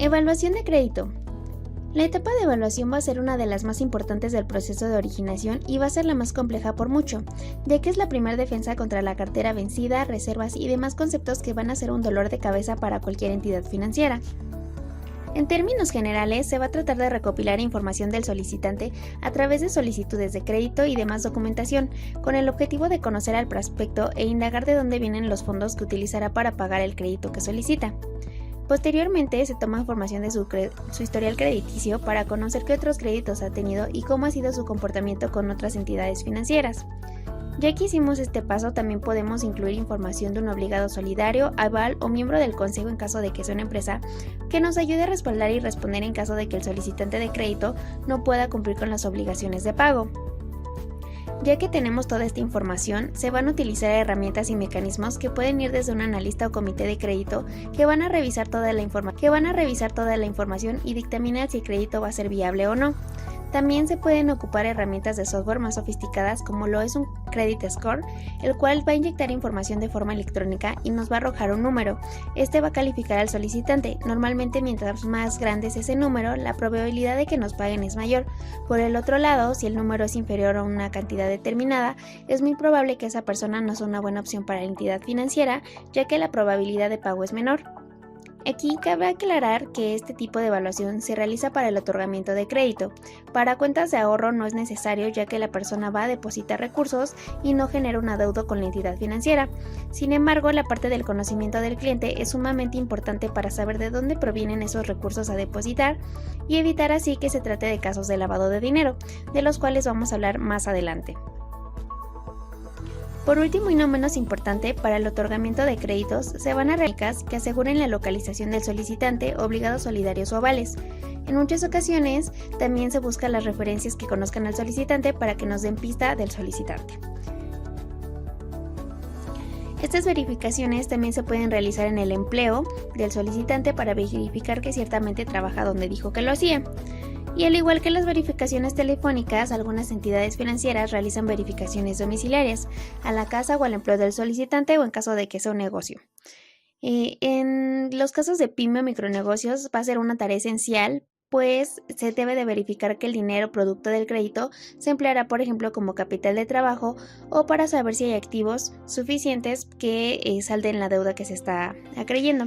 Evaluación de crédito. La etapa de evaluación va a ser una de las más importantes del proceso de originación y va a ser la más compleja por mucho, ya que es la primera defensa contra la cartera vencida, reservas y demás conceptos que van a ser un dolor de cabeza para cualquier entidad financiera. En términos generales, se va a tratar de recopilar información del solicitante a través de solicitudes de crédito y demás documentación, con el objetivo de conocer al prospecto e indagar de dónde vienen los fondos que utilizará para pagar el crédito que solicita. Posteriormente, se toma información de su historial crediticio para conocer qué otros créditos ha tenido y cómo ha sido su comportamiento con otras entidades financieras. Ya que hicimos este paso, también podemos incluir información de un obligado solidario, aval o miembro del consejo en caso de que sea una empresa, que nos ayude a respaldar y responder en caso de que el solicitante de crédito no pueda cumplir con las obligaciones de pago. Ya que tenemos toda esta información, se van a utilizar herramientas y mecanismos que pueden ir desde un analista o comité de crédito que van a revisar toda la información y dictaminar si el crédito va a ser viable o no. También se pueden ocupar herramientas de software más sofisticadas como lo es un Credit Score, el cual va a inyectar información de forma electrónica y nos va a arrojar un número. Este va a calificar al solicitante. Normalmente, mientras más grande es ese número, la probabilidad de que nos paguen es mayor. Por el otro lado, si el número es inferior a una cantidad determinada, es muy probable que esa persona no sea una buena opción para la entidad financiera, ya que la probabilidad de pago es menor. Aquí cabe aclarar que este tipo de evaluación se realiza para el otorgamiento de crédito. Para cuentas de ahorro no es necesario, ya que la persona va a depositar recursos y no genera un adeudo con la entidad financiera. Sin embargo, la parte del conocimiento del cliente es sumamente importante para saber de dónde provienen esos recursos a depositar y evitar así que se trate de casos de lavado de dinero, de los cuales vamos a hablar más adelante. Por último y no menos importante, para el otorgamiento de créditos se van a realizar que aseguren la localización del solicitante, obligados solidarios o avales. En muchas ocasiones también se buscan las referencias que conozcan al solicitante para que nos den pista del solicitante. Estas verificaciones también se pueden realizar en el empleo del solicitante para verificar que ciertamente trabaja donde dijo que lo hacía. Y al igual que las verificaciones telefónicas, algunas entidades financieras realizan verificaciones domiciliarias a la casa o al empleo del solicitante o en caso de que sea un negocio. En los casos de pyme o micronegocios va a ser una tarea esencial, pues se debe de verificar que el dinero producto del crédito se empleará, por ejemplo, como capital de trabajo o para saber si hay activos suficientes que salden la deuda que se está acreyendo.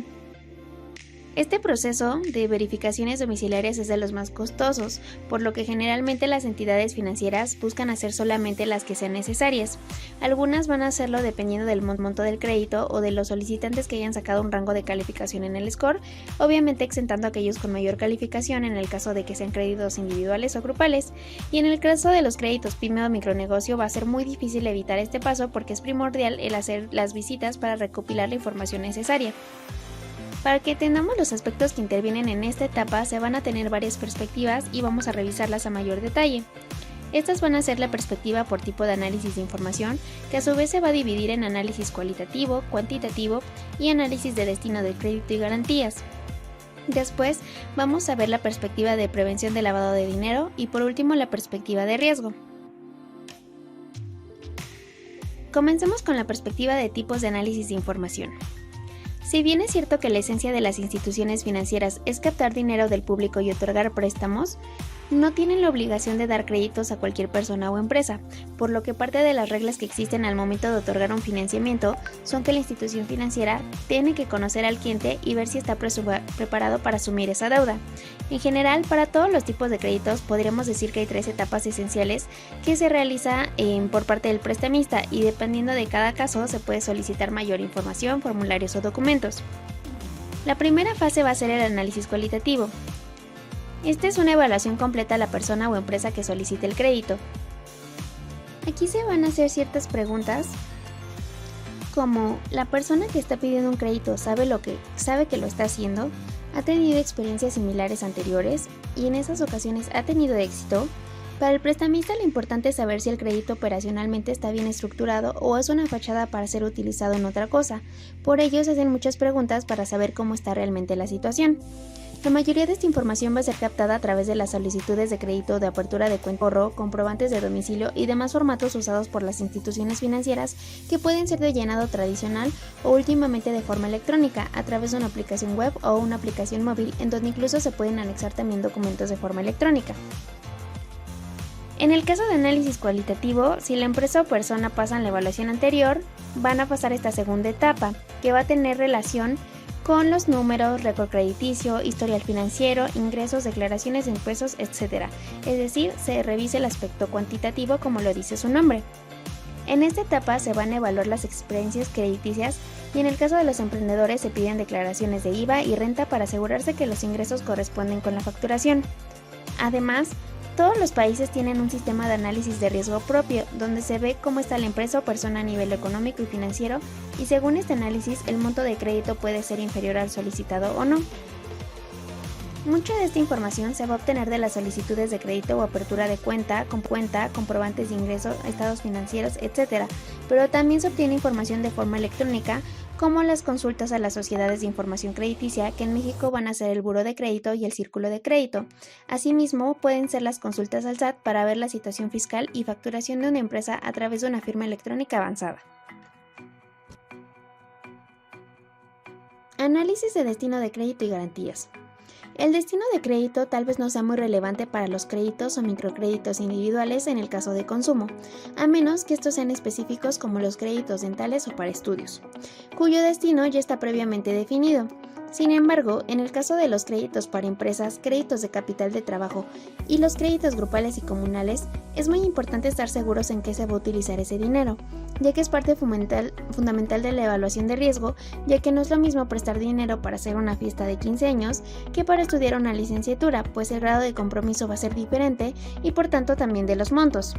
Este proceso de verificaciones domiciliarias es de los más costosos, por lo que generalmente las entidades financieras buscan hacer solamente las que sean necesarias. Algunas van a hacerlo dependiendo del monto del crédito o de los solicitantes que hayan sacado un rango de calificación en el score, obviamente exentando a aquellos con mayor calificación en el caso de que sean créditos individuales o grupales. Y en el caso de los créditos pyme o micronegocio va a ser muy difícil evitar este paso porque es primordial el hacer las visitas para recopilar la información necesaria. Para que entendamos los aspectos que intervienen en esta etapa, se van a tener varias perspectivas y vamos a revisarlas a mayor detalle. Estas van a ser la perspectiva por tipo de análisis de información, que a su vez se va a dividir en análisis cualitativo, cuantitativo y análisis de destino del crédito y garantías. Después vamos a ver la perspectiva de prevención del lavado de dinero y por último la perspectiva de riesgo. Comencemos con la perspectiva de tipos de análisis de información. Si bien es cierto que la esencia de las instituciones financieras es captar dinero del público y otorgar préstamos, no tienen la obligación de dar créditos a cualquier persona o empresa, por lo que parte de las reglas que existen al momento de otorgar un financiamiento son que la institución financiera tiene que conocer al cliente y ver si está preparado para asumir esa deuda. En general, para todos los tipos de créditos podríamos decir que hay 3 etapas esenciales que se realiza por parte del prestamista y dependiendo de cada caso se puede solicitar mayor información, formularios o documentos. La primera fase va a ser el análisis cualitativo. Esta es una evaluación completa a la persona o empresa que solicite el crédito. Aquí se van a hacer ciertas preguntas como ¿la persona que está pidiendo un crédito sabe que lo está haciendo? ¿Ha tenido experiencias similares anteriores? Y en esas ocasiones ¿ha tenido éxito? Para el prestamista lo importante es saber si el crédito operacionalmente está bien estructurado o es una fachada para ser utilizado en otra cosa. Por ello se hacen muchas preguntas para saber cómo está realmente la situación. La mayoría de esta información va a ser captada a través de las solicitudes de crédito, de apertura de cuenta, ahorro, comprobantes de domicilio y demás formatos usados por las instituciones financieras que pueden ser de llenado tradicional o últimamente de forma electrónica a través de una aplicación web o una aplicación móvil en donde incluso se pueden anexar también documentos de forma electrónica. En el caso de análisis cualitativo, si la empresa o persona pasan la evaluación anterior, van a pasar esta segunda etapa, que va a tener relación con los números, récord crediticio, historial financiero, ingresos, declaraciones de impuestos, etc. Es decir, se revisa el aspecto cuantitativo como lo dice su nombre. En esta etapa se van a evaluar las experiencias crediticias y en el caso de los emprendedores se piden declaraciones de IVA y renta para asegurarse que los ingresos corresponden con la facturación. Además, todos los países tienen un sistema de análisis de riesgo propio, donde se ve cómo está la empresa o persona a nivel económico y financiero, y según este análisis el monto de crédito puede ser inferior al solicitado o no. Mucha de esta información se va a obtener de las solicitudes de crédito o apertura de cuenta, comprobantes de ingresos, estados financieros, etc., pero también se obtiene información de forma electrónica, como las consultas a las sociedades de información crediticia, que en México van a ser el Buró de Crédito y el Círculo de Crédito. Asimismo, pueden ser las consultas al SAT para ver la situación fiscal y facturación de una empresa a través de una firma electrónica avanzada. Análisis de destino de crédito y garantías. El destino de crédito tal vez no sea muy relevante para los créditos o microcréditos individuales en el caso de consumo, a menos que estos sean específicos como los créditos dentales o para estudios, cuyo destino ya está previamente definido. Sin embargo, en el caso de los créditos para empresas, créditos de capital de trabajo y los créditos grupales y comunales, es muy importante estar seguros en qué se va a utilizar ese dinero, ya que es parte fundamental de la evaluación de riesgo, ya que no es lo mismo prestar dinero para hacer una fiesta de 15 años que para estudiar una licenciatura, pues el grado de compromiso va a ser diferente y por tanto también de los montos.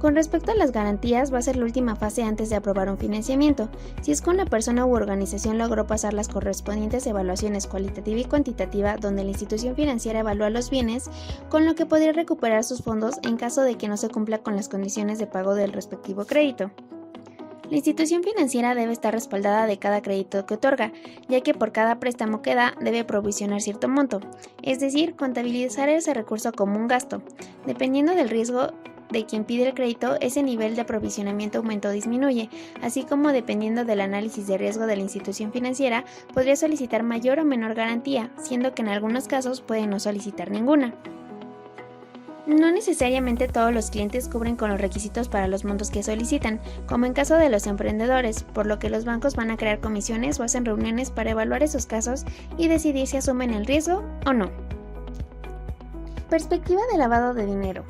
Con respecto a las garantías, va a ser la última fase antes de aprobar un financiamiento. Si es que una persona u organización logró pasar las correspondientes evaluaciones cualitativa y cuantitativa, donde la institución financiera evalúa los bienes, con lo que podría recuperar sus fondos en caso de que no se cumpla con las condiciones de pago del respectivo crédito. La institución financiera debe estar respaldada de cada crédito que otorga, ya que por cada préstamo que da debe provisionar cierto monto, es decir, contabilizar ese recurso como un gasto. Dependiendo del riesgo de quien pide el crédito, ese nivel de aprovisionamiento aumenta o disminuye, así como dependiendo del análisis de riesgo de la institución financiera, podría solicitar mayor o menor garantía, siendo que en algunos casos puede no solicitar ninguna. No necesariamente todos los clientes cubren con los requisitos para los montos que solicitan, como en caso de los emprendedores, por lo que los bancos van a crear comisiones o hacen reuniones para evaluar esos casos y decidir si asumen el riesgo o no. Perspectiva de lavado de dinero.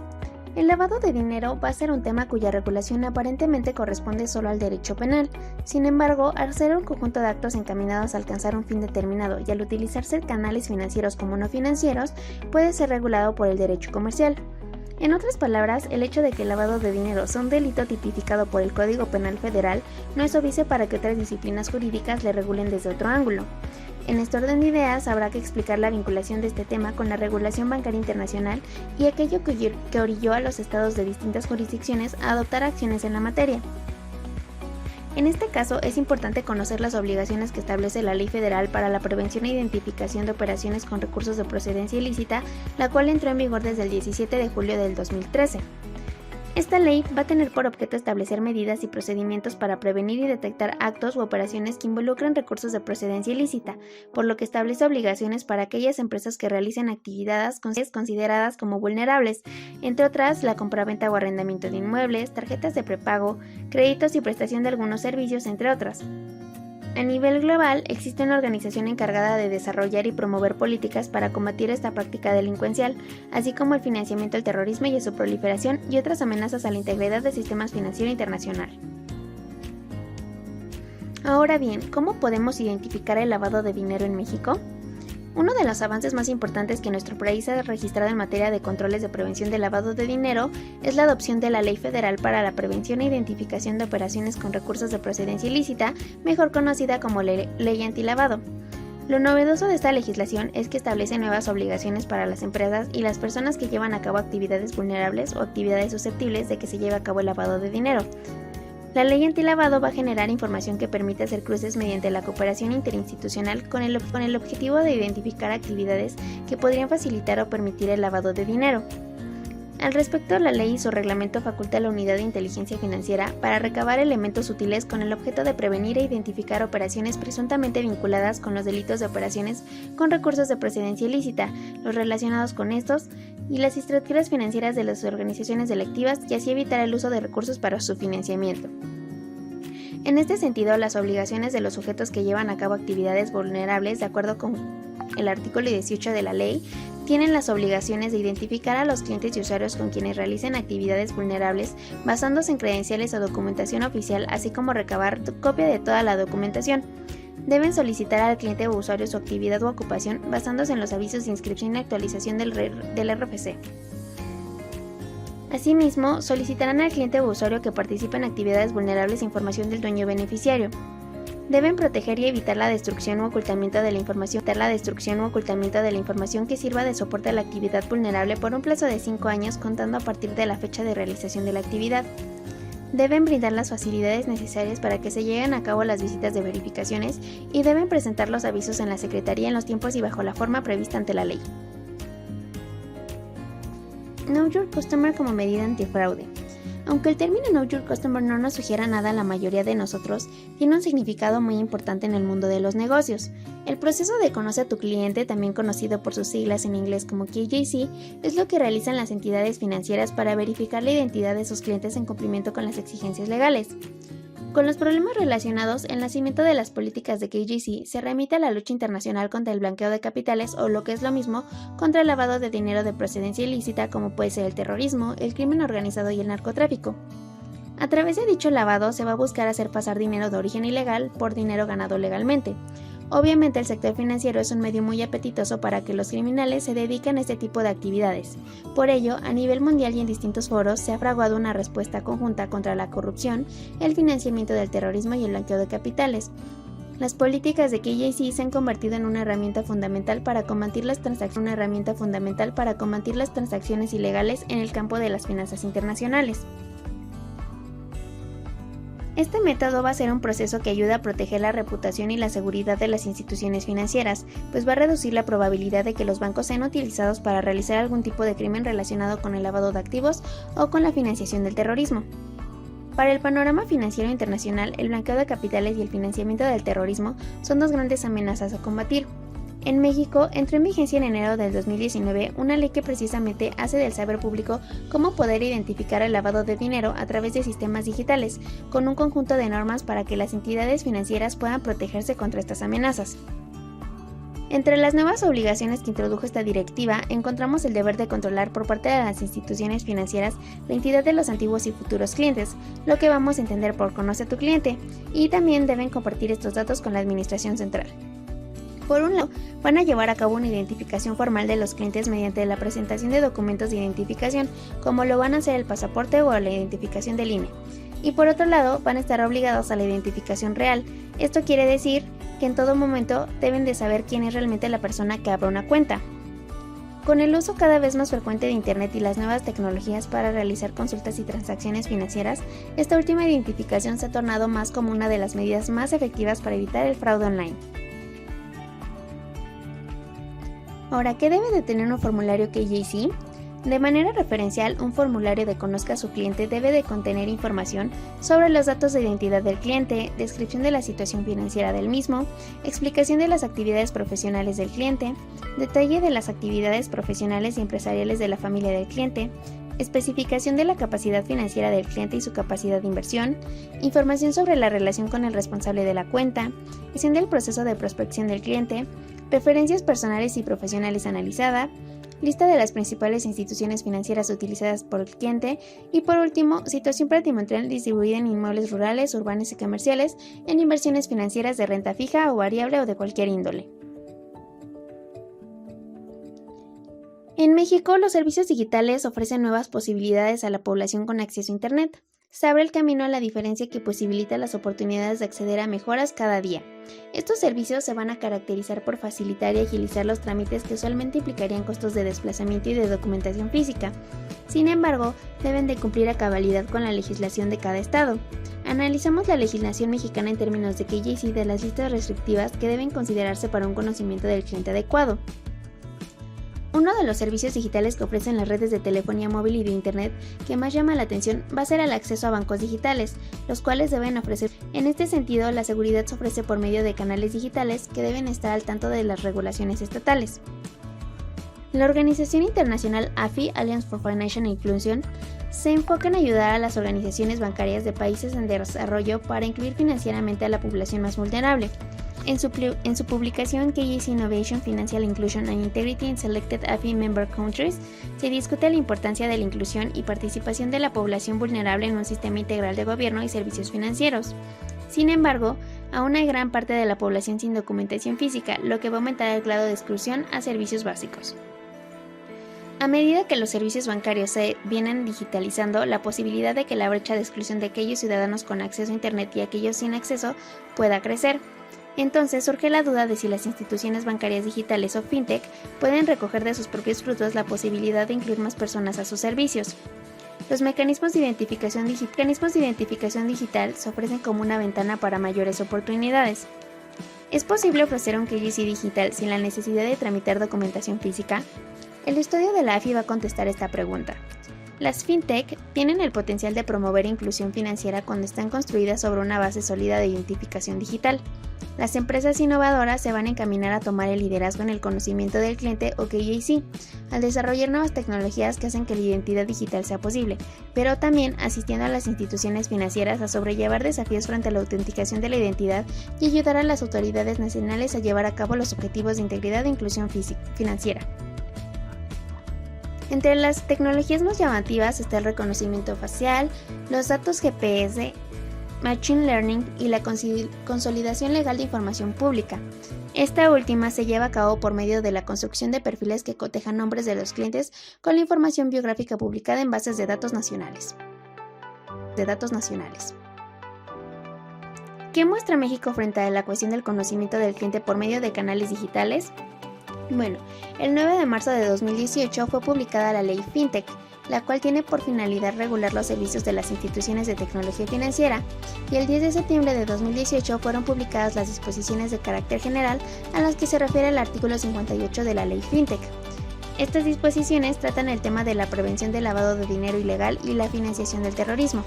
El lavado de dinero va a ser un tema cuya regulación aparentemente corresponde solo al derecho penal. Sin embargo, al ser un conjunto de actos encaminados a alcanzar un fin determinado y al utilizarse canales financieros como no financieros, puede ser regulado por el derecho comercial. En otras palabras, el hecho de que el lavado de dinero sea un delito tipificado por el Código Penal Federal no es óbice para que otras disciplinas jurídicas le regulen desde otro ángulo. En este orden de ideas habrá que explicar la vinculación de este tema con la regulación bancaria internacional y aquello que orilló a los estados de distintas jurisdicciones a adoptar acciones en la materia. En este caso, es importante conocer las obligaciones que establece la Ley Federal para la Prevención e Identificación de Operaciones con Recursos de Procedencia Ilícita, la cual entró en vigor desde el 17 de julio del 2013. Esta ley va a tener por objeto establecer medidas y procedimientos para prevenir y detectar actos u operaciones que involucren recursos de procedencia ilícita, por lo que establece obligaciones para aquellas empresas que realicen actividades consideradas como vulnerables, entre otras la compraventa o arrendamiento de inmuebles, tarjetas de prepago, créditos y prestación de algunos servicios, entre otras. A nivel global, existe una organización encargada de desarrollar y promover políticas para combatir esta práctica delincuencial, así como el financiamiento del terrorismo y de su proliferación y otras amenazas a la integridad del sistema financiero internacional. Ahora bien, ¿cómo podemos identificar el lavado de dinero en México? Uno de los avances más importantes que nuestro país ha registrado en materia de controles de prevención del lavado de dinero es la adopción de la Ley Federal para la Prevención e Identificación de Operaciones con Recursos de Procedencia Ilícita, mejor conocida como Ley Antilavado. Lo novedoso de esta legislación es que establece nuevas obligaciones para las empresas y las personas que llevan a cabo actividades vulnerables o actividades susceptibles de que se lleve a cabo el lavado de dinero. La ley antilavado va a generar información que permite hacer cruces mediante la cooperación interinstitucional con el objetivo de identificar actividades que podrían facilitar o permitir el lavado de dinero. Al respecto, la ley y su reglamento faculta a la Unidad de Inteligencia Financiera para recabar elementos útiles con el objeto de prevenir e identificar operaciones presuntamente vinculadas con los delitos de operaciones con recursos de procedencia ilícita, los relacionados con estos y las estructuras financieras de las organizaciones delictivas y así evitar el uso de recursos para su financiamiento. En este sentido, las obligaciones de los sujetos que llevan a cabo actividades vulnerables, de acuerdo con el artículo 18 de la ley, tienen las obligaciones de identificar a los clientes y usuarios con quienes realicen actividades vulnerables basándose en credenciales o documentación oficial, así como recabar copia de toda la documentación. Deben solicitar al cliente o usuario su actividad u ocupación basándose en los avisos de inscripción y actualización del RFC. Asimismo, solicitarán al cliente o usuario que participe en actividades vulnerables información del dueño beneficiario. Deben proteger y evitar la destrucción u ocultamiento de la información que sirva de soporte a la actividad vulnerable por un plazo de 5 años contando a partir de la fecha de realización de la actividad. Deben brindar las facilidades necesarias para que se lleven a cabo las visitas de verificaciones y deben presentar los avisos en la Secretaría en los tiempos y bajo la forma prevista ante la ley. Know Your Customer como medida antifraude. Aunque el término Know Your Customer no nos sugiera nada a la mayoría de nosotros, tiene un significado muy importante en el mundo de los negocios. El proceso de Conoce a tu cliente, también conocido por sus siglas en inglés como KYC, es lo que realizan las entidades financieras para verificar la identidad de sus clientes en cumplimiento con las exigencias legales. Con los problemas relacionados, el nacimiento de las políticas de KYC se remite a la lucha internacional contra el blanqueo de capitales o, lo que es lo mismo, contra el lavado de dinero de procedencia ilícita como puede ser el terrorismo, el crimen organizado y el narcotráfico. A través de dicho lavado se va a buscar hacer pasar dinero de origen ilegal por dinero ganado legalmente. Obviamente el sector financiero es un medio muy apetitoso para que los criminales se dediquen a este tipo de actividades. Por ello, a nivel mundial y en distintos foros se ha fraguado una respuesta conjunta contra la corrupción, el financiamiento del terrorismo y el blanqueo de capitales. Las políticas de KYC se han convertido en una herramienta fundamental para combatir las transacciones ilegales en el campo de las finanzas internacionales. Este método va a ser un proceso que ayuda a proteger la reputación y la seguridad de las instituciones financieras, pues va a reducir la probabilidad de que los bancos sean utilizados para realizar algún tipo de crimen relacionado con el lavado de activos o con la financiación del terrorismo. Para el panorama financiero internacional, el blanqueo de capitales y el financiamiento del terrorismo son dos grandes amenazas a combatir. En México, entró en vigencia en enero del 2019 una ley que precisamente hace del saber público cómo poder identificar el lavado de dinero a través de sistemas digitales, con un conjunto de normas para que las entidades financieras puedan protegerse contra estas amenazas. Entre las nuevas obligaciones que introdujo esta directiva, encontramos el deber de controlar por parte de las instituciones financieras la identidad de los antiguos y futuros clientes, lo que vamos a entender por Conoce a tu cliente, y también deben compartir estos datos con la Administración Central. Por un lado, van a llevar a cabo una identificación formal de los clientes mediante la presentación de documentos de identificación, como lo van a hacer el pasaporte o la identificación del INE. Y por otro lado, van a estar obligados a la identificación real. Esto quiere decir que en todo momento deben de saber quién es realmente la persona que abre una cuenta. Con el uso cada vez más frecuente de Internet y las nuevas tecnologías para realizar consultas y transacciones financieras, esta última identificación se ha tornado más como una de las medidas más efectivas para evitar el fraude online. Ahora, ¿qué debe de tener un formulario KYC? De manera referencial, un formulario de Conozca a su cliente debe de contener información sobre los datos de identidad del cliente, descripción de la situación financiera del mismo, explicación de las actividades profesionales del cliente, detalle de las actividades profesionales y empresariales de la familia del cliente, especificación de la capacidad financiera del cliente y su capacidad de inversión, información sobre la relación con el responsable de la cuenta, gestión del proceso de prospección del cliente, preferencias personales y profesionales analizada, lista de las principales instituciones financieras utilizadas por el cliente y por último, situación patrimonial distribuida en inmuebles rurales, urbanos y comerciales, en inversiones financieras de renta fija o variable o de cualquier índole. En México, los servicios digitales ofrecen nuevas posibilidades a la población con acceso a Internet. se abre el camino a la diferencia que posibilita las oportunidades de acceder a mejoras cada día. Estos servicios se van a caracterizar por facilitar y agilizar los trámites que usualmente implicarían costos de desplazamiento y de documentación física. Sin embargo, deben de cumplir a cabalidad con la legislación de cada estado. Analizamos la legislación mexicana en términos de KYC de las listas restrictivas que deben considerarse para un conocimiento del cliente adecuado. Uno de los servicios digitales que ofrecen las redes de telefonía móvil y de Internet que más llama la atención va a ser el acceso a bancos digitales, los cuales deben ofrecer. En este sentido, la seguridad se ofrece por medio de canales digitales que deben estar al tanto de las regulaciones estatales. La organización internacional AFI, Alliance for Financial Inclusion, se enfoca en ayudar a las organizaciones bancarias de países en desarrollo para incluir financieramente a la población más vulnerable. En su publicación KYC Innovation, Financial Inclusion and Integrity in Selected AFI Member Countries, se discute la importancia de la inclusión y participación de la población vulnerable en un sistema integral de gobierno y servicios financieros. Sin embargo, aún hay gran parte de la población sin documentación física, lo que va a aumentar el grado de exclusión a servicios básicos. A medida que los servicios bancarios se vienen digitalizando, la posibilidad de que la brecha de exclusión de aquellos ciudadanos con acceso a Internet y aquellos sin acceso pueda crecer. Entonces surge la duda de si las instituciones bancarias digitales o fintech pueden recoger de sus propios frutos la posibilidad de incluir más personas a sus servicios. Los mecanismos de identificación digital se ofrecen como una ventana para mayores oportunidades. ¿Es posible ofrecer un KYC digital sin la necesidad de tramitar documentación física? El estudio de la AFI va a contestar esta pregunta. Las fintech tienen el potencial de promover inclusión financiera cuando están construidas sobre una base sólida de identificación digital. Las empresas innovadoras se van a encaminar a tomar el liderazgo en el conocimiento del cliente o KYC, al desarrollar nuevas tecnologías que hacen que la identidad digital sea posible, pero también asistiendo a las instituciones financieras a sobrellevar desafíos frente a la autenticación de la identidad y ayudar a las autoridades nacionales a llevar a cabo los objetivos de integridad e inclusión financiera. Entre las tecnologías más llamativas está el reconocimiento facial, los datos GPS, Machine Learning y la consolidación legal de información pública. Esta última se lleva a cabo por medio de la construcción de perfiles que cotejan nombres de los clientes con la información biográfica publicada en bases de datos nacionales. ¿Qué muestra México frente a la cuestión del conocimiento del cliente por medio de canales digitales? Bueno, el 9 de marzo de 2018 fue publicada la Ley FinTech, la cual tiene por finalidad regular los servicios de las instituciones de tecnología financiera, y el 10 de septiembre de 2018 fueron publicadas las disposiciones de carácter general a las que se refiere el artículo 58 de la Ley FinTech. Estas disposiciones tratan el tema de la prevención del lavado de dinero ilegal y la financiación del terrorismo.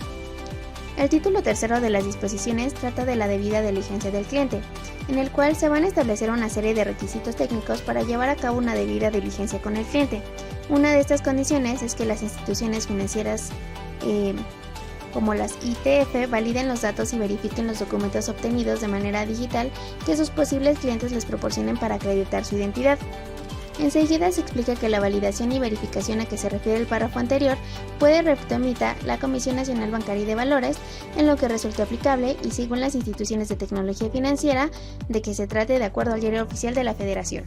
El título tercero de las disposiciones trata de la debida diligencia del cliente, en el cual se van a establecer una serie de requisitos técnicos para llevar a cabo una debida diligencia con el cliente. Una de estas condiciones es que las instituciones financieras como las ITF validen los datos y verifiquen los documentos obtenidos de manera digital que sus posibles clientes les proporcionen para acreditar su identidad. Enseguida se explica que la validación y verificación a que se refiere el párrafo anterior puede retomar la Comisión Nacional Bancaria y de Valores en lo que resulte aplicable y según las instituciones de tecnología financiera de que se trate de acuerdo al diario oficial de la Federación.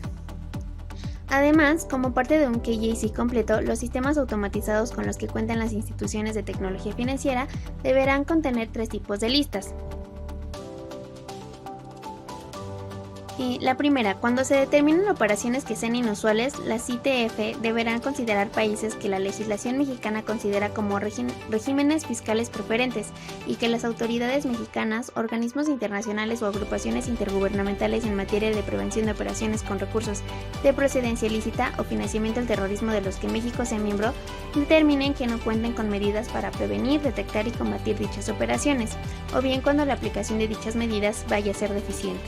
Además, como parte de un KYC completo, los sistemas automatizados con los que cuentan las instituciones de tecnología financiera deberán contener 3 tipos de listas. La primera, cuando se determinen operaciones que sean inusuales, las ITF deberán considerar países que la legislación mexicana considera como regímenes fiscales preferentes y que las autoridades mexicanas, organismos internacionales o agrupaciones intergubernamentales en materia de prevención de operaciones con recursos de procedencia ilícita o financiamiento al terrorismo de los que México sea miembro, determinen que no cuenten con medidas para prevenir, detectar y combatir dichas operaciones, o bien cuando la aplicación de dichas medidas vaya a ser deficiente.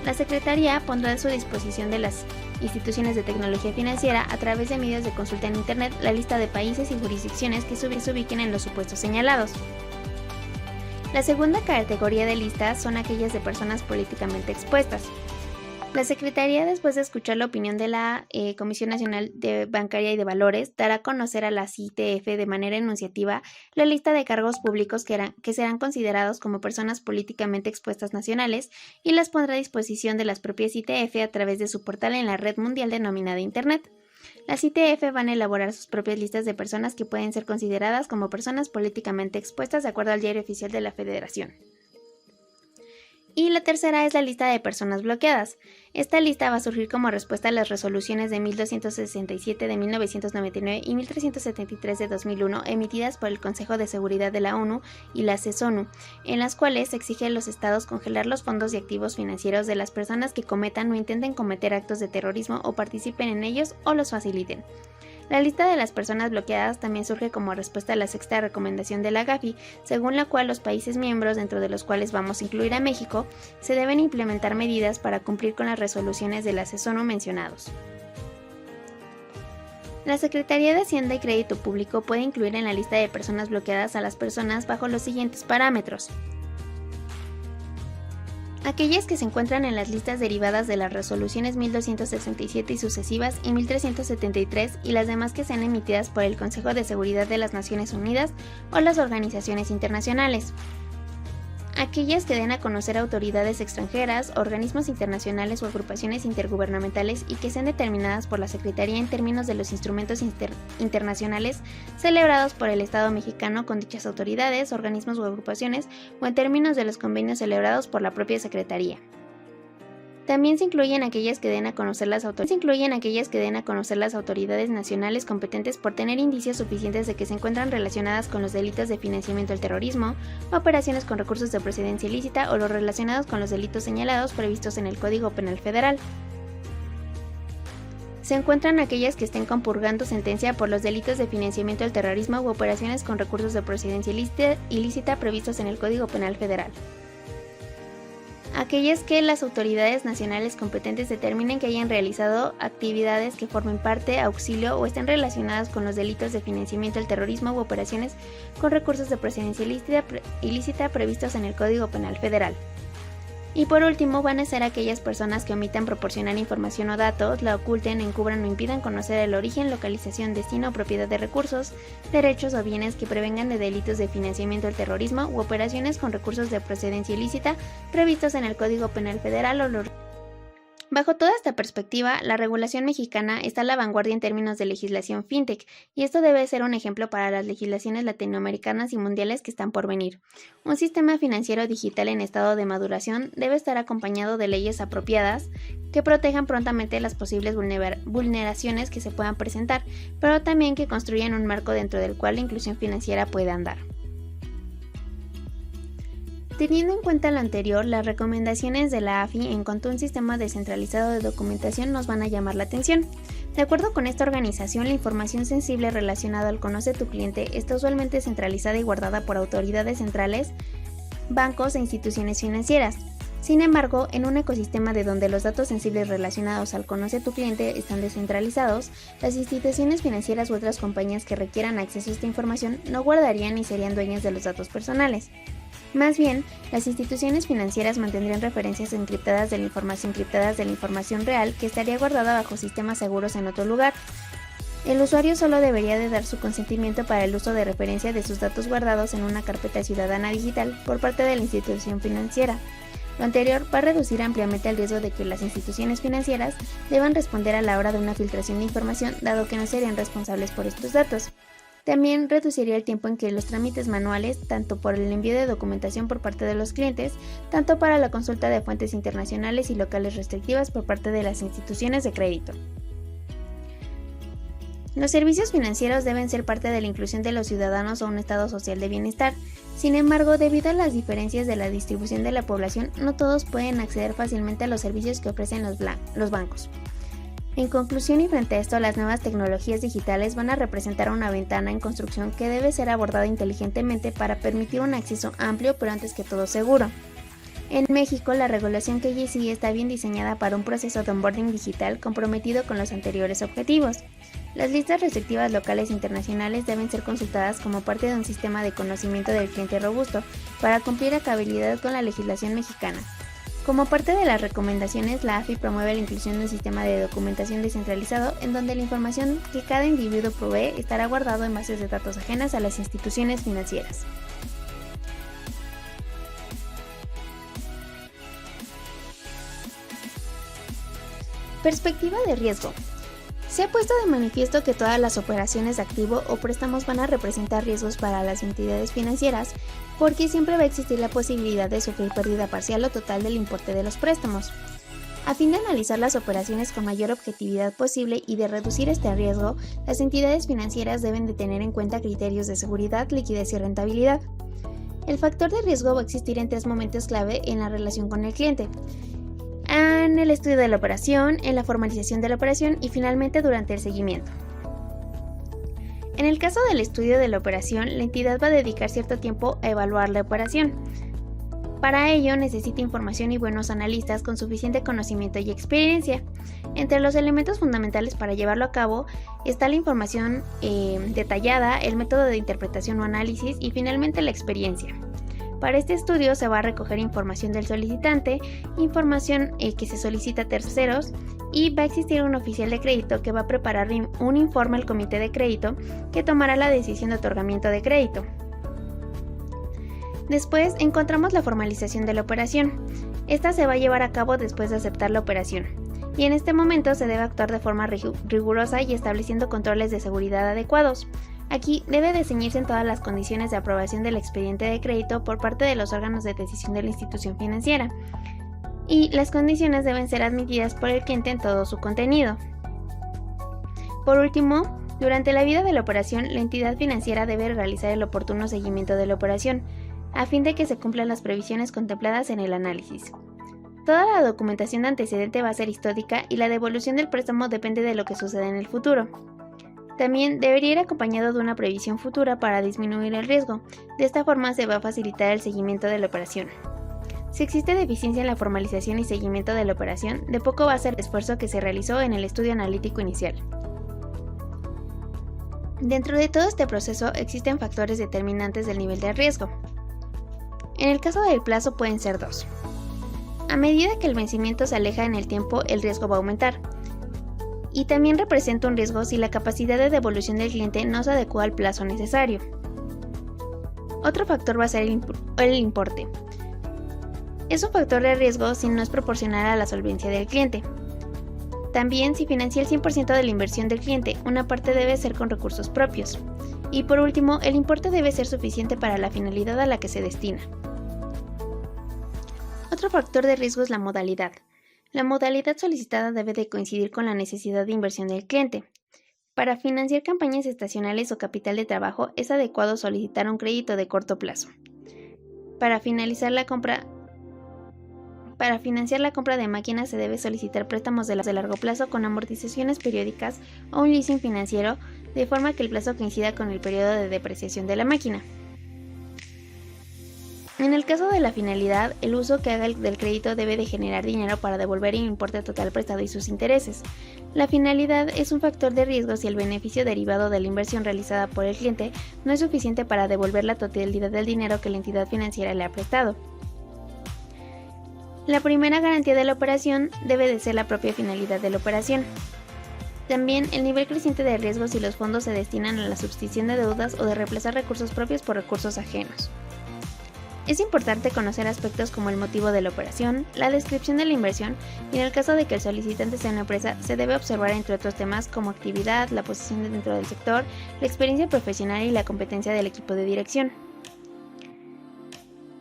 La Secretaría pondrá a su disposición de las instituciones de tecnología financiera a través de medios de consulta en Internet la lista de países y jurisdicciones que se ubiquen en los supuestos señalados. La segunda categoría de listas son aquellas de personas políticamente expuestas. La Secretaría, después de escuchar la opinión de la Comisión Nacional de Bancaria y de Valores, dará a conocer a las ITF de manera enunciativa la lista de cargos públicos que serán considerados como personas políticamente expuestas nacionales y las pondrá a disposición de las propias ITF a través de su portal en la red mundial denominada Internet. Las ITF van a elaborar sus propias listas de personas que pueden ser consideradas como personas políticamente expuestas de acuerdo al Diario Oficial de la Federación. Y la tercera es la lista de personas bloqueadas. Esta lista va a surgir como respuesta a las resoluciones de 1267 de 1999 y 1373 de 2001 emitidas por el Consejo de Seguridad de la ONU y la CESONU, en las cuales se exige a los estados congelar los fondos y activos financieros de las personas que cometan o intenten cometer actos de terrorismo o participen en ellos o los faciliten. La lista de las personas bloqueadas también surge como respuesta a la sexta recomendación de la Gafi, según la cual los países miembros, dentro de los cuales vamos a incluir a México, se deben implementar medidas para cumplir con las resoluciones de la CESONU mencionados. La Secretaría de Hacienda y Crédito Público puede incluir en la lista de personas bloqueadas a las personas bajo los siguientes parámetros. Aquellas que se encuentran en las listas derivadas de las resoluciones 1267 y sucesivas y 1373 y las demás que sean emitidas por el Consejo de Seguridad de las Naciones Unidas o las organizaciones internacionales. Aquellas que den a conocer a autoridades extranjeras, organismos internacionales o agrupaciones intergubernamentales y que sean determinadas por la Secretaría en términos de los instrumentos internacionales celebrados por el Estado mexicano con dichas autoridades, organismos o agrupaciones o en términos de los convenios celebrados por la propia Secretaría. También se incluyen aquellas que den a conocer las autoridades nacionales competentes por tener indicios suficientes de que se encuentran relacionadas con los delitos de financiamiento del terrorismo, operaciones con recursos de procedencia ilícita o los relacionados con los delitos señalados previstos en el Código Penal Federal. Se encuentran aquellas que estén compurgando sentencia por los delitos de financiamiento del terrorismo u operaciones con recursos de procedencia ilícita previstos en el Código Penal Federal. Aquellas que las autoridades nacionales competentes determinen que hayan realizado actividades que formen parte, auxilio o estén relacionadas con los delitos de financiamiento del terrorismo u operaciones con recursos de procedencia ilícita previstos en el Código Penal Federal. Y por último, van a ser aquellas personas que omitan proporcionar información o datos, la oculten, encubran o impidan conocer el origen, localización, destino o propiedad de recursos, derechos o bienes que prevengan de delitos de financiamiento del terrorismo u operaciones con recursos de procedencia ilícita previstos en el Código Penal Federal o los... Bajo toda esta perspectiva, la regulación mexicana está a la vanguardia en términos de legislación fintech, y esto debe ser un ejemplo para las legislaciones latinoamericanas y mundiales que están por venir. Un sistema financiero digital en estado de maduración debe estar acompañado de leyes apropiadas que protejan prontamente las posibles vulneraciones que se puedan presentar, pero también que construyan un marco dentro del cual la inclusión financiera pueda andar. Teniendo en cuenta lo anterior, las recomendaciones de la AFI en cuanto a un sistema descentralizado de documentación nos van a llamar la atención. De acuerdo con esta organización, la información sensible relacionada al Conoce tu Cliente está usualmente centralizada y guardada por autoridades centrales, bancos e instituciones financieras. Sin embargo, en un ecosistema de donde los datos sensibles relacionados al Conoce tu Cliente están descentralizados, las instituciones financieras u otras compañías que requieran acceso a esta información no guardarían ni serían dueñas de los datos personales. Más bien, las instituciones financieras mantendrían referencias encriptadas de la información real que estaría guardada bajo sistemas seguros en otro lugar. El usuario solo debería de dar su consentimiento para el uso de referencia de sus datos guardados en una carpeta ciudadana digital por parte de la institución financiera. Lo anterior va a reducir ampliamente el riesgo de que las instituciones financieras deban responder a la hora de una filtración de información, dado que no serían responsables por estos datos. También reduciría el tiempo en que los trámites manuales, tanto por el envío de documentación por parte de los clientes, tanto para la consulta de fuentes internacionales y locales restrictivas por parte de las instituciones de crédito. Los servicios financieros deben ser parte de la inclusión de los ciudadanos a un estado social de bienestar. Sin embargo, debido a las diferencias de la distribución de la población, no todos pueden acceder fácilmente a los servicios que ofrecen los bancos. En conclusión y frente a esto, las nuevas tecnologías digitales van a representar una ventana en construcción que debe ser abordada inteligentemente para permitir un acceso amplio pero antes que todo seguro. En México, la regulación KYC está bien diseñada para un proceso de onboarding digital comprometido con los anteriores objetivos. Las listas restrictivas locales e internacionales deben ser consultadas como parte de un sistema de conocimiento del cliente robusto para cumplir a cabalidad con la legislación mexicana. Como parte de las recomendaciones, la AFI promueve la inclusión de un sistema de documentación descentralizado en donde la información que cada individuo provee estará guardado en bases de datos ajenas a las instituciones financieras. Perspectiva de riesgo. Se ha puesto de manifiesto que todas las operaciones de activo o préstamos van a representar riesgos para las entidades financieras, porque siempre va a existir la posibilidad de sufrir pérdida parcial o total del importe de los préstamos. A fin de analizar las operaciones con mayor objetividad posible y de reducir este riesgo, las entidades financieras deben de tener en cuenta criterios de seguridad, liquidez y rentabilidad. El factor de riesgo va a existir en 3 momentos clave en la relación con el cliente: en el estudio de la operación, en la formalización de la operación y finalmente durante el seguimiento. En el caso del estudio de la operación, la entidad va a dedicar cierto tiempo a evaluar la operación. Para ello necesita información y buenos analistas con suficiente conocimiento y experiencia. Entre los elementos fundamentales para llevarlo a cabo está la información detallada, el método de interpretación o análisis y finalmente la experiencia. Para este estudio se va a recoger información del solicitante, información que se solicita a terceros y va a existir un oficial de crédito que va a preparar un informe al comité de crédito que tomará la decisión de otorgamiento de crédito. Después encontramos la formalización de la operación. Esta se va a llevar a cabo después de aceptar la operación, y en este momento se debe actuar de forma rigurosa y estableciendo controles de seguridad adecuados. Aquí debe de ceñirse en todas las condiciones de aprobación del expediente de crédito por parte de los órganos de decisión de la institución financiera, y las condiciones deben ser admitidas por el cliente en todo su contenido. Por último, durante la vida de la operación, la entidad financiera debe realizar el oportuno seguimiento de la operación, a fin de que se cumplan las previsiones contempladas en el análisis. Toda la documentación de antecedente va a ser histórica y la devolución del préstamo depende de lo que suceda en el futuro. También debería ir acompañado de una previsión futura para disminuir el riesgo. De esta forma se va a facilitar el seguimiento de la operación. Si existe deficiencia en la formalización y seguimiento de la operación, de poco va a ser el esfuerzo que se realizó en el estudio analítico inicial. Dentro de todo este proceso existen factores determinantes del nivel de riesgo. En el caso del plazo pueden ser 2. A medida que el vencimiento se aleja en el tiempo, el riesgo va a aumentar. Y también representa un riesgo si la capacidad de devolución del cliente no se adecua al plazo necesario. Otro factor va a ser el importe. Es un factor de riesgo si no es proporcional a la solvencia del cliente. También si financia el 100% de la inversión del cliente, una parte debe ser con recursos propios. Y por último, el importe debe ser suficiente para la finalidad a la que se destina. Otro factor de riesgo es la modalidad. La modalidad solicitada debe de coincidir con la necesidad de inversión del cliente. Para financiar campañas estacionales o capital de trabajo es adecuado solicitar un crédito de corto plazo. Para financiar la compra de máquinas se debe solicitar préstamos de largo plazo con amortizaciones periódicas o un leasing financiero, de forma que el plazo coincida con el periodo de depreciación de la máquina. En el caso de la finalidad, el uso que haga del crédito debe de generar dinero para devolver el importe total prestado y sus intereses. La finalidad es un factor de riesgo si el beneficio derivado de la inversión realizada por el cliente no es suficiente para devolver la totalidad del dinero que la entidad financiera le ha prestado. La primera garantía de la operación debe de ser la propia finalidad de la operación. También el nivel creciente de riesgo si los fondos se destinan a la substitución de deudas o de reemplazar recursos propios por recursos ajenos. Es importante conocer aspectos como el motivo de la operación, la descripción de la inversión y en el caso de que el solicitante sea una empresa, se debe observar entre otros temas como actividad, la posición dentro del sector, la experiencia profesional y la competencia del equipo de dirección.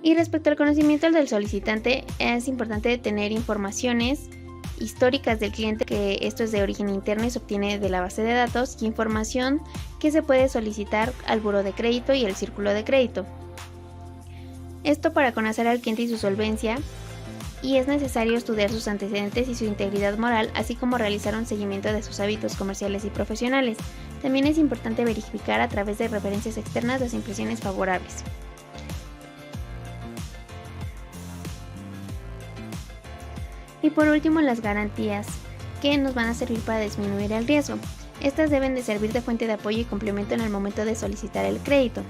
Y respecto al conocimiento del solicitante, es importante tener informaciones históricas del cliente, que esto es de origen interno y se obtiene de la base de datos, y información que se puede solicitar al buró de crédito y el círculo de crédito. Esto para conocer al cliente y su solvencia, y es necesario estudiar sus antecedentes y su integridad moral, así como realizar un seguimiento de sus hábitos comerciales y profesionales. También es importante verificar a través de referencias externas las impresiones favorables. Y por último, las garantías, que nos van a servir para disminuir el riesgo. Estas deben de servir de fuente de apoyo y complemento en el momento de solicitar el crédito.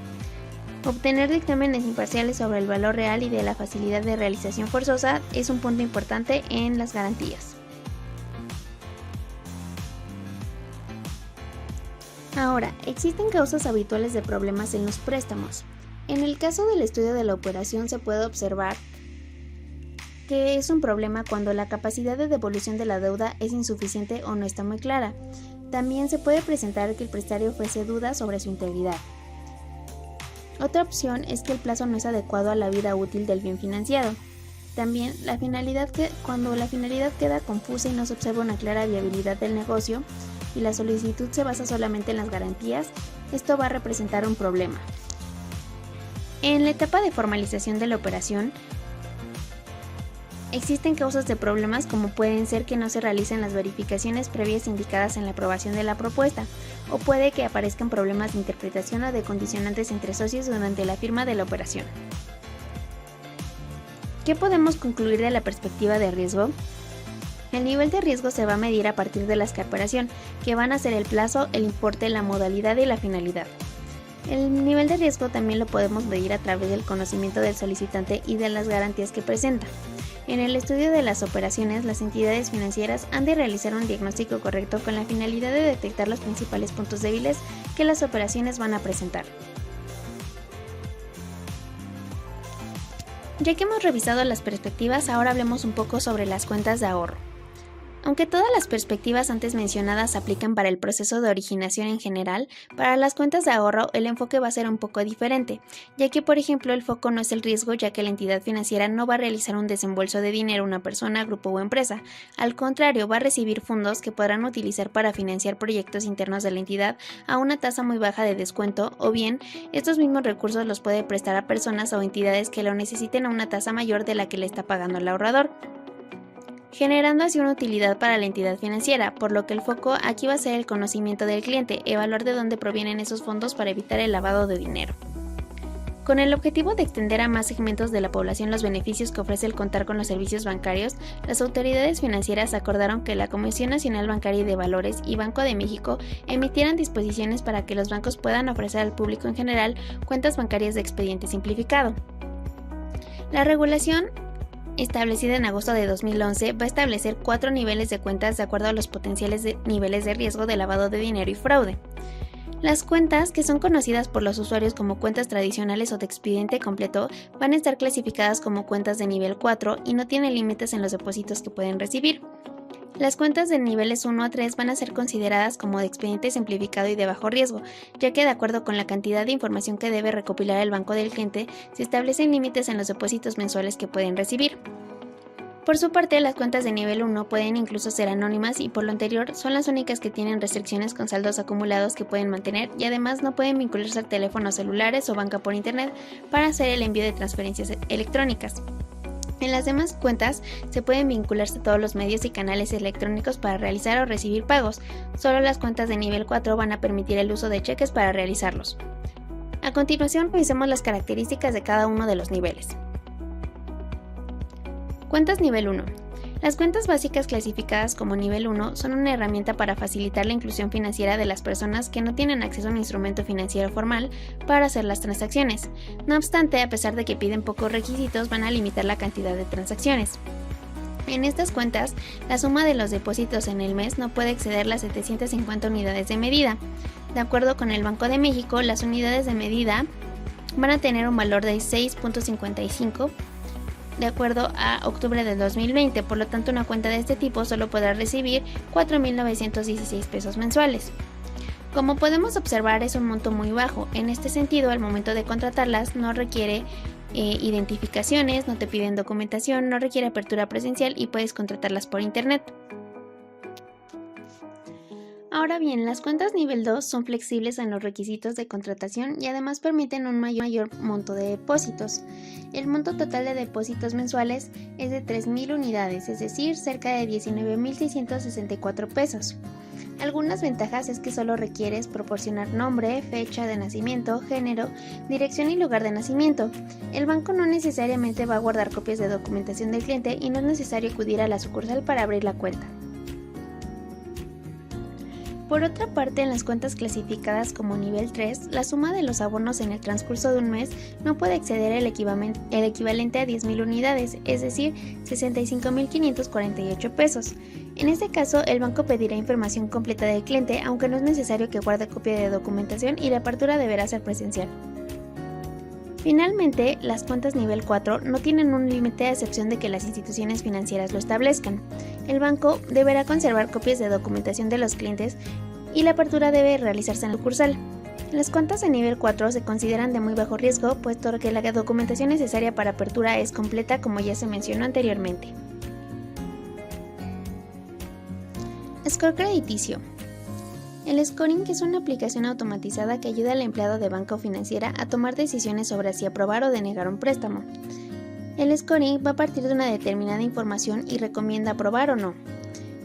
Obtener dictámenes imparciales sobre el valor real y de la facilidad de realización forzosa es un punto importante en las garantías. Ahora, existen causas habituales de problemas en los préstamos. En el caso del estudio de la operación se puede observar que es un problema cuando la capacidad de devolución de la deuda es insuficiente o no está muy clara. También se puede presentar que el prestario ofrece dudas sobre su integridad. Otra opción es que el plazo no es adecuado a la vida útil del bien financiado. También, cuando la finalidad queda confusa y no se observa una clara viabilidad del negocio y la solicitud se basa solamente en las garantías, esto va a representar un problema. En la etapa de formalización de la operación, existen causas de problemas como pueden ser que no se realicen las verificaciones previas indicadas en la aprobación de la propuesta, o puede que aparezcan problemas de interpretación o de condicionantes entre socios durante la firma de la operación. ¿Qué podemos concluir de la perspectiva de riesgo? El nivel de riesgo se va a medir a partir de la operación, que van a ser el plazo, el importe, la modalidad y la finalidad. El nivel de riesgo también lo podemos medir a través del conocimiento del solicitante y de las garantías que presenta. En el estudio de las operaciones, las entidades financieras han de realizar un diagnóstico correcto con la finalidad de detectar los principales puntos débiles que las operaciones van a presentar. Ya que hemos revisado las perspectivas, ahora hablemos un poco sobre las cuentas de ahorro. Aunque todas las perspectivas antes mencionadas aplican para el proceso de originación en general, para las cuentas de ahorro el enfoque va a ser un poco diferente, ya que por ejemplo el foco no es el riesgo, ya que la entidad financiera no va a realizar un desembolso de dinero a una persona, grupo o empresa. Al contrario, va a recibir fondos que podrán utilizar para financiar proyectos internos de la entidad a una tasa muy baja de descuento, o bien estos mismos recursos los puede prestar a personas o entidades que lo necesiten a una tasa mayor de la que le está pagando el ahorrador, generando así una utilidad para la entidad financiera, por lo que el foco aquí va a ser el conocimiento del cliente, evaluar de dónde provienen esos fondos para evitar el lavado de dinero. Con el objetivo de extender a más segmentos de la población los beneficios que ofrece el contar con los servicios bancarios, las autoridades financieras acordaron que la Comisión Nacional Bancaria y de Valores y Banco de México emitieran disposiciones para que los bancos puedan ofrecer al público en general cuentas bancarias de expediente simplificado. La regulación establecida en agosto de 2011, va a establecer 4 niveles de cuentas de acuerdo a los potenciales niveles de riesgo de lavado de dinero y fraude. Las cuentas, que son conocidas por los usuarios como cuentas tradicionales o de expediente completo, van a estar clasificadas como cuentas de nivel 4 y no tienen límites en los depósitos que pueden recibir. Las cuentas de niveles 1 a 3 van a ser consideradas como de expediente simplificado y de bajo riesgo, ya que de acuerdo con la cantidad de información que debe recopilar el banco del cliente, se establecen límites en los depósitos mensuales que pueden recibir. Por su parte, las cuentas de nivel 1 pueden incluso ser anónimas y por lo anterior son las únicas que tienen restricciones con saldos acumulados que pueden mantener y además no pueden vincularse a teléfonos celulares o banca por internet para hacer el envío de transferencias electrónicas. En las demás cuentas se pueden vincularse todos los medios y canales electrónicos para realizar o recibir pagos. Solo las cuentas de nivel 4 van a permitir el uso de cheques para realizarlos. A continuación, revisemos las características de cada uno de los niveles. Cuentas nivel 1. Las cuentas básicas clasificadas como nivel 1 son una herramienta para facilitar la inclusión financiera de las personas que no tienen acceso a un instrumento financiero formal para hacer las transacciones. No obstante, a pesar de que piden pocos requisitos, van a limitar la cantidad de transacciones. En estas cuentas, la suma de los depósitos en el mes no puede exceder las 750 unidades de medida. De acuerdo con el Banco de México, las unidades de medida van a tener un valor de 6.55 de acuerdo a octubre del 2020, por lo tanto una cuenta de este tipo solo podrá recibir 4.916 pesos mensuales. Como podemos observar, es un monto muy bajo. En este sentido, al momento de contratarlas no requiere identificaciones, no te piden documentación, no requiere apertura presencial y puedes contratarlas por internet. Ahora bien, las cuentas nivel 2 son flexibles en los requisitos de contratación y además permiten un mayor monto de depósitos. El monto total de depósitos mensuales es de 3.000 unidades, es decir, cerca de 19.664 pesos. Algunas ventajas es que solo requieres proporcionar nombre, fecha de nacimiento, género, dirección y lugar de nacimiento. El banco no necesariamente va a guardar copias de documentación del cliente y no es necesario acudir a la sucursal para abrir la cuenta. Por otra parte, en las cuentas clasificadas como nivel 3, la suma de los abonos en el transcurso de un mes no puede exceder el equivalente a 10.000 unidades, es decir, 65.548 pesos. En este caso, el banco pedirá información completa del cliente, aunque no es necesario que guarde copia de documentación y la apertura deberá ser presencial. Finalmente, las cuentas nivel 4 no tienen un límite a excepción de que las instituciones financieras lo establezcan. El banco deberá conservar copias de documentación de los clientes y la apertura debe realizarse en la sucursal. Las cuentas de nivel 4 se consideran de muy bajo riesgo, puesto que la documentación necesaria para apertura es completa, como ya se mencionó anteriormente. Score crediticio. El scoring es una aplicación automatizada que ayuda al empleado de banca o financiera a tomar decisiones sobre si aprobar o denegar un préstamo. El scoring va a partir de una determinada información y recomienda aprobar o no.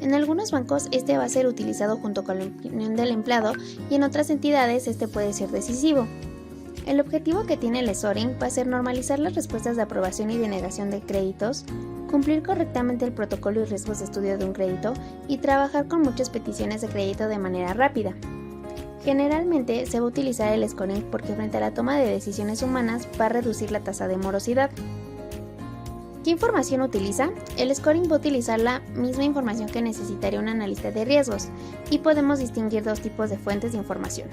En algunos bancos este va a ser utilizado junto con la opinión del empleado y en otras entidades este puede ser decisivo. El objetivo que tiene el scoring va a ser normalizar las respuestas de aprobación y denegación de créditos, cumplir correctamente el protocolo y riesgos de estudio de un crédito y trabajar con muchas peticiones de crédito de manera rápida. Generalmente se va a utilizar el scoring porque frente a la toma de decisiones humanas va a reducir la tasa de morosidad. ¿Qué información utiliza? El scoring va a utilizar la misma información que necesitaría un analista de riesgos y podemos distinguir dos tipos de fuentes de información.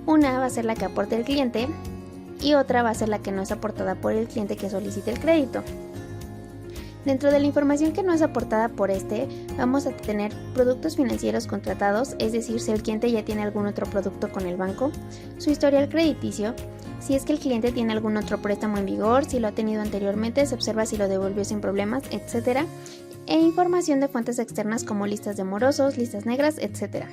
Una va a ser la que aporta el cliente y otra va a ser la que no es aportada por el cliente que solicite el crédito. Dentro de la información que no es aportada por vamos a tener productos financieros contratados, es decir, si el cliente ya tiene algún otro producto con el banco, su historial crediticio, si es que el cliente tiene algún otro préstamo en vigor, si lo ha tenido anteriormente, se observa si lo devolvió sin problemas, etc. E información de fuentes externas como listas de morosos, listas negras, etc.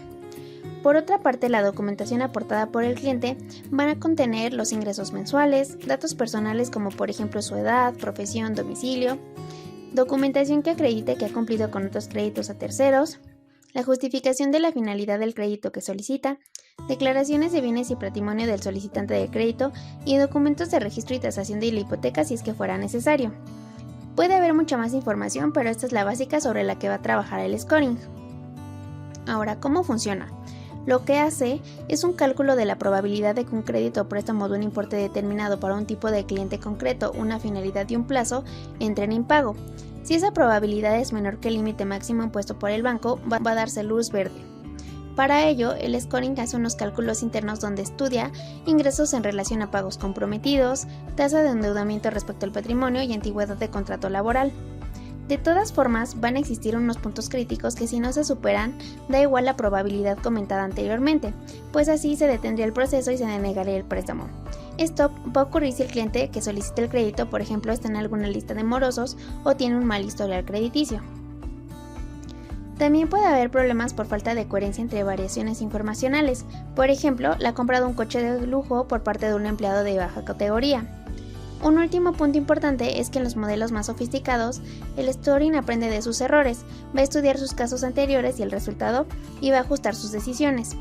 Por otra parte, la documentación aportada por el cliente van a contener los ingresos mensuales, datos personales como por ejemplo su edad, profesión, domicilio, documentación que acredite que ha cumplido con otros créditos a terceros, la justificación de la finalidad del crédito que solicita, declaraciones de bienes y patrimonio del solicitante del crédito y documentos de registro y tasación de la hipoteca si es que fuera necesario. Puede haber mucha más información, pero esta es la básica sobre la que va a trabajar el scoring. Ahora, ¿cómo funciona? Lo que hace es un cálculo de la probabilidad de que un crédito o préstamo de un importe determinado para un tipo de cliente concreto, una finalidad y un plazo entren en impago. Si esa probabilidad es menor que el límite máximo impuesto por el banco, va a darse luz verde. Para ello, el scoring hace unos cálculos internos donde estudia ingresos en relación a pagos comprometidos, tasa de endeudamiento respecto al patrimonio y antigüedad de contrato laboral. De todas formas, van a existir unos puntos críticos que si no se superan, da igual la probabilidad comentada anteriormente, pues así se detendría el proceso y se denegaría el préstamo. Esto va a ocurrir si el cliente que solicita el crédito, por ejemplo, está en alguna lista de morosos o tiene un mal historial crediticio. También puede haber problemas por falta de coherencia entre variaciones informacionales, por ejemplo, la compra de un coche de lujo por parte de un empleado de baja categoría. Un último punto importante es que en los modelos más sofisticados, el scoring aprende de sus errores, va a estudiar sus casos anteriores y el resultado y va a ajustar sus decisiones.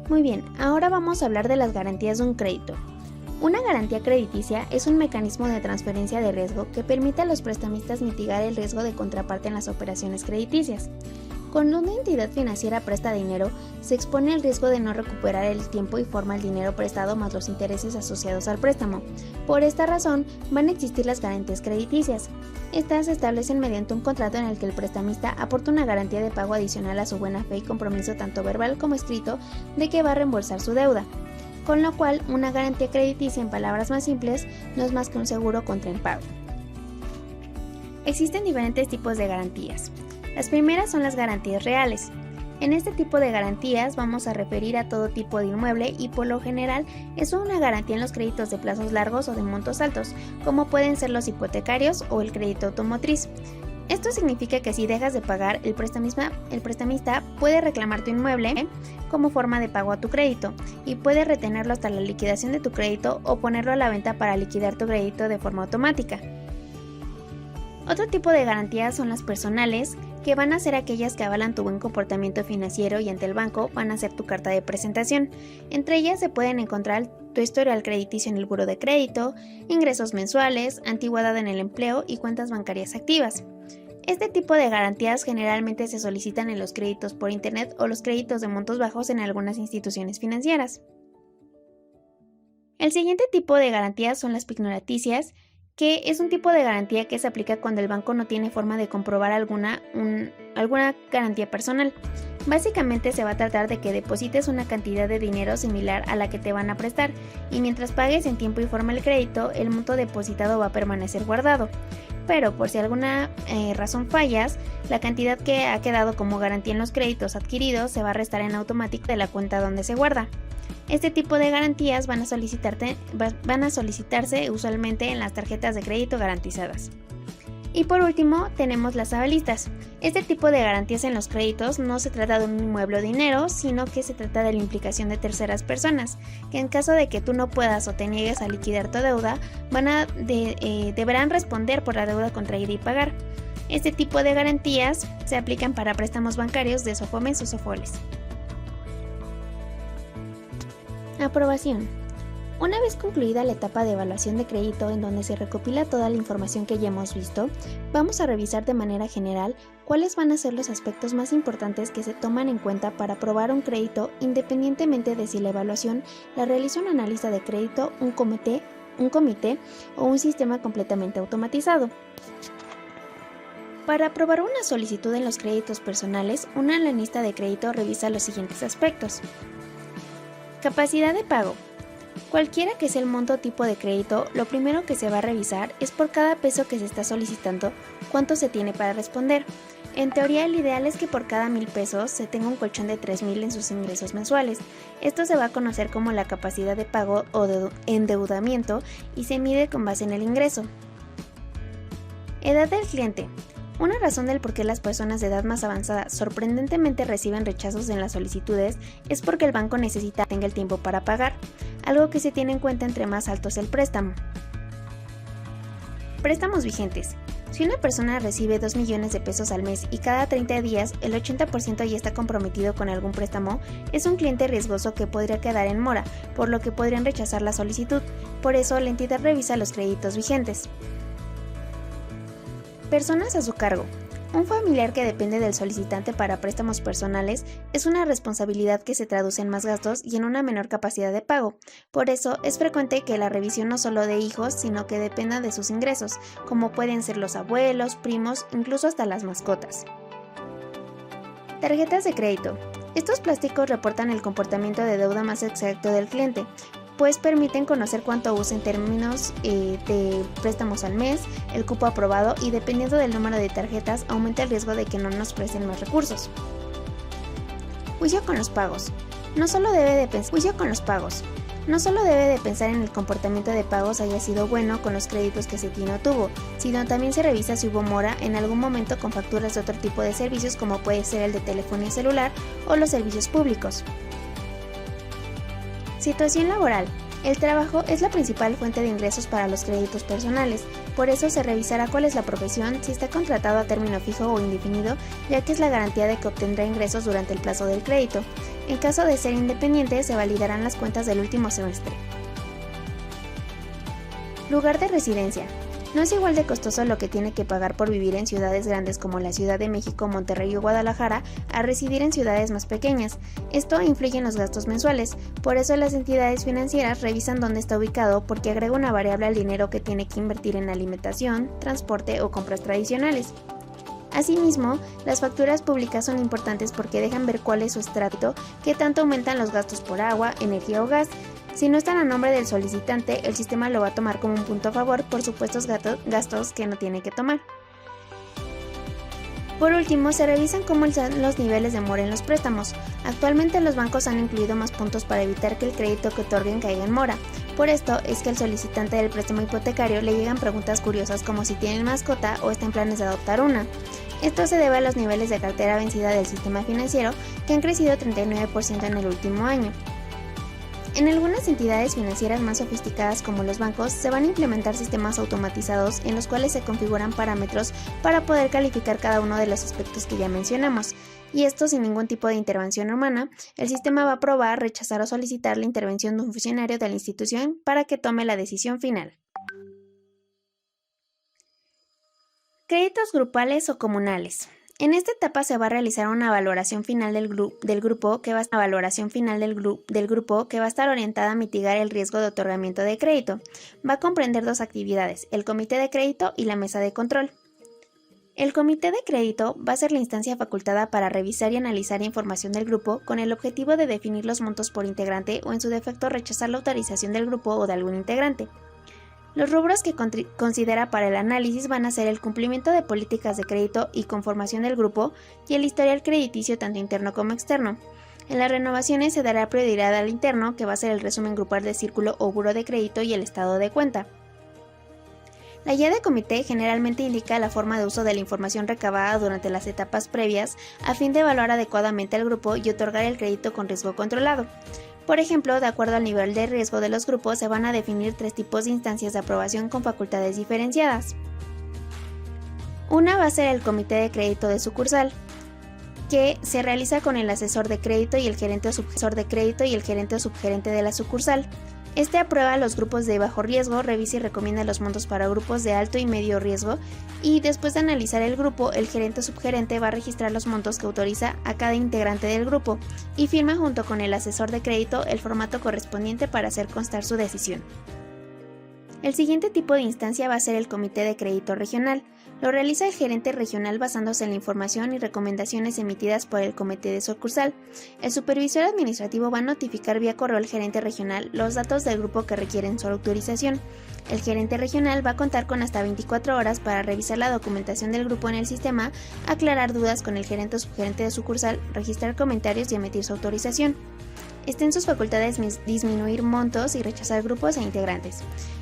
Muy bien, ahora vamos a hablar de las garantías de un crédito. Una garantía crediticia es un mecanismo de transferencia de riesgo que permite a los prestamistas mitigar el riesgo de contraparte en las operaciones crediticias. Cuando una entidad financiera presta dinero, se expone al riesgo de no recuperar el tiempo y forma el dinero prestado más los intereses asociados al préstamo. Por esta razón, van a existir las garantías crediticias. Estas se establecen mediante un contrato en el que el prestamista aporta una garantía de pago adicional a su buena fe y compromiso tanto verbal como escrito de que va a reembolsar su deuda. Con lo cual, una garantía crediticia, en palabras más simples, no es más que un seguro contra impago. Existen diferentes tipos de garantías. Las primeras son las garantías reales. En este tipo de garantías vamos a referir a todo tipo de inmueble y por lo general es una garantía en los créditos de plazos largos o de montos altos, como pueden ser los hipotecarios o el crédito automotriz. Esto significa que si dejas de pagar, el prestamista puede reclamar tu inmueble como forma de pago a tu crédito y puede retenerlo hasta la liquidación de tu crédito o ponerlo a la venta para liquidar tu crédito de forma automática. Otro tipo de garantías son las personales, que van a ser aquellas que avalan tu buen comportamiento financiero y ante el banco van a ser tu carta de presentación. Entre ellas se pueden encontrar tu historial crediticio en el buro de crédito, ingresos mensuales, antigüedad en el empleo y cuentas bancarias activas. Este tipo de garantías generalmente se solicitan en los créditos por internet o los créditos de montos bajos en algunas instituciones financieras. El siguiente tipo de garantías son las pignoraticias, que es un tipo de garantía que se aplica cuando el banco no tiene forma de comprobar alguna garantía personal. Básicamente se va a tratar de que deposites una cantidad de dinero similar a la que te van a prestar y mientras pagues en tiempo y forma el crédito, el monto depositado va a permanecer guardado. pero por si alguna razón fallas, la cantidad que ha quedado como garantía en los créditos adquiridos se va a restar en automático de la cuenta donde se guarda. Este tipo de garantías van a solicitarse usualmente en las tarjetas de crédito garantizadas. Y por último, tenemos las avalistas. Este tipo de garantías en los créditos no se trata de un inmueble o dinero, sino que se trata de la implicación de terceras personas, que en caso de que tú no puedas o te niegues a liquidar tu deuda, deberán responder por la deuda contraída y pagar. Este tipo de garantías se aplican para préstamos bancarios de SOFOMES o SOFOLES. Aprobación. Una vez concluida la etapa de evaluación de crédito en donde se recopila toda la información que ya hemos visto, vamos a revisar de manera general cuáles van a ser los aspectos más importantes que se toman en cuenta para aprobar un crédito independientemente de si la evaluación la realiza un analista de crédito, un comité o un sistema completamente automatizado. Para aprobar una solicitud en los créditos personales, un analista de crédito revisa los siguientes aspectos. Capacidad de pago. Cualquiera que sea el monto o tipo de crédito, lo primero que se va a revisar es por cada peso que se está solicitando, cuánto se tiene para responder. En teoría, el ideal es que por cada 1,000 pesos se tenga un colchón de 3,000 en sus ingresos mensuales. Esto se va a conocer como la capacidad de pago o de endeudamiento y se mide con base en el ingreso. Edad del cliente. Una razón del por qué las personas de edad más avanzada sorprendentemente reciben rechazos en las solicitudes es porque el banco necesita que tenga el tiempo para pagar, algo que se tiene en cuenta entre más alto es el préstamo. Préstamos vigentes. Si una persona recibe 2 millones de pesos al mes y cada 30 días el 80% ya está comprometido con algún préstamo, es un cliente riesgoso que podría quedar en mora, por lo que podrían rechazar la solicitud. Por eso, la entidad revisa los créditos vigentes. Personas a su cargo. Un familiar que depende del solicitante para préstamos personales es una responsabilidad que se traduce en más gastos y en una menor capacidad de pago. Por eso, es frecuente que la revisión no solo de hijos, sino que dependa de sus ingresos, como pueden ser los abuelos, primos, incluso hasta las mascotas. Tarjetas de crédito. Estos plásticos reportan el comportamiento de deuda más exacto del cliente, pues permiten conocer cuánto usa en términos de préstamos al mes, el cupo aprobado y dependiendo del número de tarjetas aumenta el riesgo de que no nos presten más recursos. Juicio con los pagos. No solo debe de pensar en el comportamiento de pagos haya sido bueno con los créditos que se tiene o tuvo, sino también se revisa si hubo mora en algún momento con facturas de otro tipo de servicios como puede ser el de telefonía celular o los servicios públicos. Situación laboral. El trabajo es la principal fuente de ingresos para los créditos personales, por eso se revisará cuál es la profesión, si está contratado a término fijo o indefinido, ya que es la garantía de que obtendrá ingresos durante el plazo del crédito. En caso de ser independiente, se validarán las cuentas del último semestre. Lugar de residencia. No es igual de costoso lo que tiene que pagar por vivir en ciudades grandes como la Ciudad de México, Monterrey o Guadalajara a residir en ciudades más pequeñas. Esto influye en los gastos mensuales, por eso las entidades financieras revisan dónde está ubicado porque agrega una variable al dinero que tiene que invertir en alimentación, transporte o compras tradicionales. Asimismo, las facturas públicas son importantes porque dejan ver cuál es su estrato, qué tanto aumentan los gastos por agua, energía o gas. Si no están a nombre del solicitante, el sistema lo va a tomar como un punto a favor por supuestos gastos que no tiene que tomar. Por último, se revisan cómo están los niveles de mora en los préstamos. Actualmente los bancos han incluido más puntos para evitar que el crédito que otorguen caiga en mora. Por esto es que al solicitante del préstamo hipotecario le llegan preguntas curiosas como si tienen mascota o está en planes de adoptar una. Esto se debe a los niveles de cartera vencida del sistema financiero que han crecido 39% en el último año. En algunas entidades financieras más sofisticadas como los bancos se van a implementar sistemas automatizados en los cuales se configuran parámetros para poder calificar cada uno de los aspectos que ya mencionamos, y esto sin ningún tipo de intervención humana. El sistema va a aprobar, rechazar o solicitar la intervención de un funcionario de la institución para que tome la decisión final. Créditos grupales o comunales. En esta etapa se va a realizar una valoración final del grupo que va a estar orientada a mitigar el riesgo de otorgamiento de crédito. Va a comprender dos actividades, el comité de crédito y la mesa de control. El comité de crédito va a ser la instancia facultada para revisar y analizar información del grupo con el objetivo de definir los montos por integrante o en su defecto rechazar la autorización del grupo o de algún integrante. Los rubros que considera para el análisis van a ser el cumplimiento de políticas de crédito y conformación del grupo y el historial crediticio tanto interno como externo. En las renovaciones se dará prioridad al interno, que va a ser el resumen grupal de círculo o buro de crédito y el estado de cuenta. La guía de comité generalmente indica la forma de uso de la información recabada durante las etapas previas a fin de evaluar adecuadamente al grupo y otorgar el crédito con riesgo controlado. Por ejemplo, de acuerdo al nivel de riesgo de los grupos, se van a definir 3 tipos de instancias de aprobación con facultades diferenciadas. Una va a ser el comité de crédito de sucursal, que se realiza con el asesor de crédito y el gerente o subgerente de la sucursal. Este aprueba los grupos de bajo riesgo, revisa y recomienda los montos para grupos de alto y medio riesgo, y después de analizar el grupo, el gerente o subgerente va a registrar los montos que autoriza a cada integrante del grupo y firma junto con el asesor de crédito el formato correspondiente para hacer constar su decisión. El siguiente tipo de instancia va a ser el comité de crédito regional. Lo realiza el gerente regional basándose en la información y recomendaciones emitidas por el comité de sucursal. El supervisor administrativo va a notificar vía correo al gerente regional los datos del grupo que requieren su autorización. El gerente regional va a contar con hasta 24 horas para revisar la documentación del grupo en el sistema, aclarar dudas con el gerente o subgerente de sucursal, registrar comentarios y emitir su autorización. Está en sus facultades disminuir montos y rechazar grupos e integrantes.